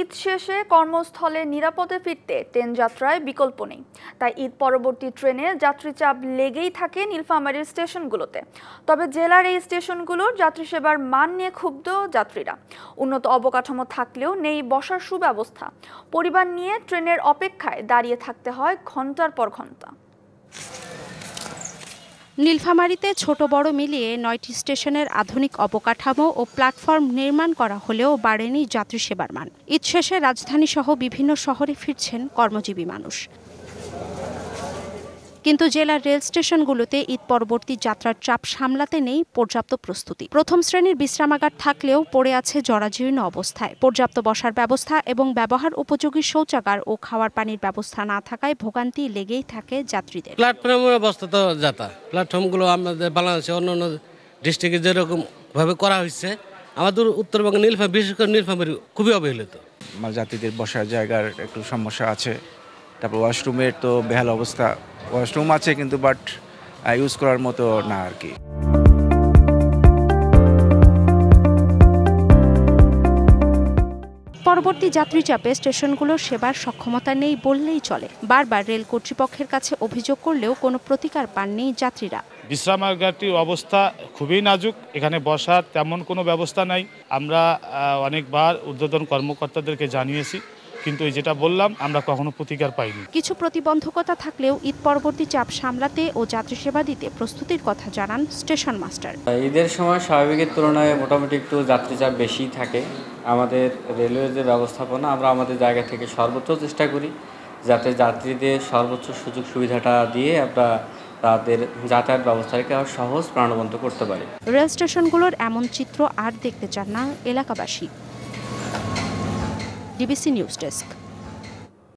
ঈদ শেষে কর্মস্থলে নিরাপদে ফিরতে ট্রেন যাত্রায় বিকল্প নেই। তাই ঈদ পরবর্তী ট্রেনে যাত্রী চাপ লেগেই থাকে নীলফামারীর স্টেশনগুলোতে। তবে জেলার এই স্টেশনগুলোর যাত্রী সেবার মান নিয়ে ক্ষুব্ধ যাত্রীরা। উন্নত অবকাঠামো থাকলেও নেই বসার সুব্যবস্থা। পরিবার নিয়ে ট্রেনের অপেক্ষায় দাঁড়িয়ে থাকতে হয় ঘন্টার পর ঘন্টা। নীলফামারীতে ছোট বড় মিলিয়ে ৯টি স্টেশনের আধুনিক অবকাঠামো ও প্ল্যাটফর্ম নির্মাণ করা হলেও বাড়েনি যাত্রী সেবার মান। ঈদ শেষে রাজধানী সহ বিভিন্ন শহরে ফিরছেন কর্মজীবী মানুষ। কিন্তু জেলার রেল স্টেশনগুলোতে ঈদ পরবর্তী যাত্রার চাপ সামলাতে নেই পর্যাপ্ত প্রস্তুতি। প্রথম শ্রেণীর বিশ্রামাগার থাকলেও পড়ে আছে জরাজীর্ণ অবস্থায়। পর্যাপ্ত বসার ব্যবস্থা এবং ব্যবহার উপযোগী শৌচাগার ও খাওয়ার পানির ব্যবস্থা না থাকায় ভোগান্তি লেগেই থাকে যাত্রীদের। প্ল্যাটফর্মের অবস্থা তো যাতা, প্ল্যাটফর্মগুলো আমাদের বাংলাদেশে অন্য ডিস্ট্রিক্টে যেরকম ভাবে করা হয়েছে, আমাদের উত্তরবঙ্গে বিশেষ করে নীলফামারী খুবই অবহেলিত। যাত্রীদের বসার জায়গার একটু সমস্যা আছে। তারপর ওয়াশরুমের তো বেহাল অবস্থা। ওয়াশরুম আছে কিন্তু বাট ইউজ করার মতো না আর কি। পরবর্তী যাত্রী চাপে স্টেশনগুলোর সেবার সক্ষমতা নেই বললেই চলে। বারবার রেল কর্তৃপক্ষের কাছে অভিযোগ করলেও কোনো প্রতিকার পাননি যাত্রীরা। বিশ্রামাগারটির অবস্থা খুবই নাজুক, এখানে বসার তেমন কোনো ব্যবস্থা নাই। আমরা অনেকবার ঊর্ধ্বতন কর্মকর্তাদেরকে জানিয়েছি, কিন্তু যেটা বললাম আমরা কখনো প্রতিকার পাইনি। কিছু প্রতিবন্ধকতা থাকলেও ঈদ পরবর্তী চাপ সামলাতে ও যাত্রী সেবা দিতে প্রস্তুতির কথা জানান স্টেশন মাস্টার। ঈদের সময় স্বাভাবিকের তুলনায় মোটামুটি একটু যাত্রী চাপ বেশি থাকে। আমাদের রেলওয়ে যে ব্যবস্থাপনা, আমরা আমাদের জায়গা থেকে সর্বোচ্চ চেষ্টা করি যাতে যাত্রীদের সর্বোচ্চ সুযোগ সুবিধাটা দিয়ে আমরা তাদের যাতায়াত ব্যবস্থাকে আরও সহজ প্রাণবন্ত করতে পারি। রেল স্টেশনগুলোর এমন চিত্র আর দেখতে চান না এলাকাবাসী। DBC news desk.